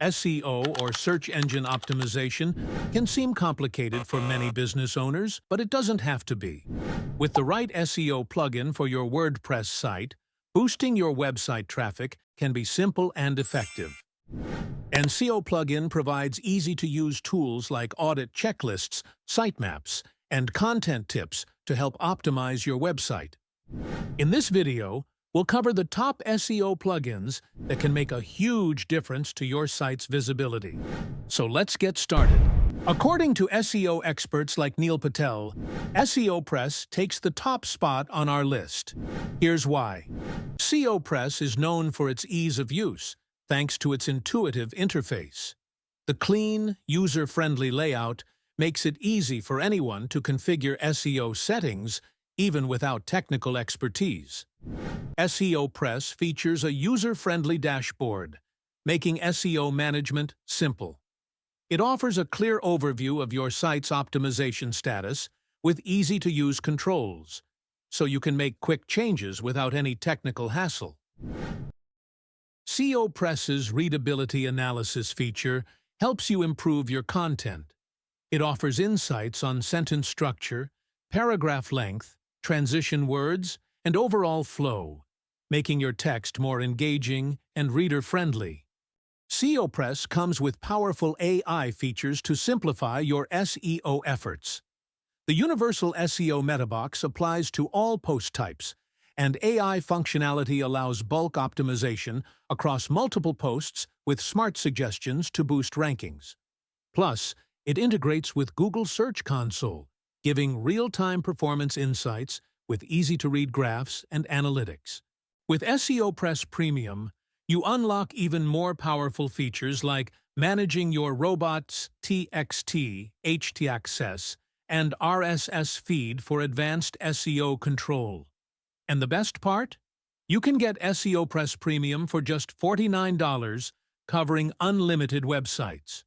SEO, or search engine optimization, can seem complicated for many business owners, but it doesn't have to be. With the right SEO plugin for your WordPress site, boosting your website traffic can be simple and effective. An SEO plugin provides easy-to-use tools like audit checklists, sitemaps, and content tips to help optimize your website. In this video, we'll cover the top SEO plugins that can make a huge difference to your site's visibility. So let's get started. According to SEO experts like Neil Patel, SEO Press takes the top spot on our list. Here's why. SEO Press is known for its ease of use, thanks to its intuitive interface. The clean, user-friendly layout makes it easy for anyone to configure SEO settings, even without technical expertise. SEO Press features a user-friendly dashboard, making SEO management simple. It offers a clear overview of your site's optimization status with easy-to-use controls, so you can make quick changes without any technical hassle. SEO Press's readability analysis feature helps you improve your content. It offers insights on sentence structure, paragraph length, transition words, and overall flow, making your text more engaging and reader-friendly. SEO Press comes with powerful AI features to simplify your SEO efforts. The Universal SEO Meta Box applies to all post types, and AI functionality allows bulk optimization across multiple posts with smart suggestions to boost rankings. Plus, it integrates with Google Search Console, giving real-time performance insights with easy-to-read graphs and analytics. With SEO Press Premium, you unlock even more powerful features like managing your robots' TXT, htaccess, and RSS feed for advanced SEO control. And the best part? You can get SEO Press Premium for just $49, covering unlimited websites.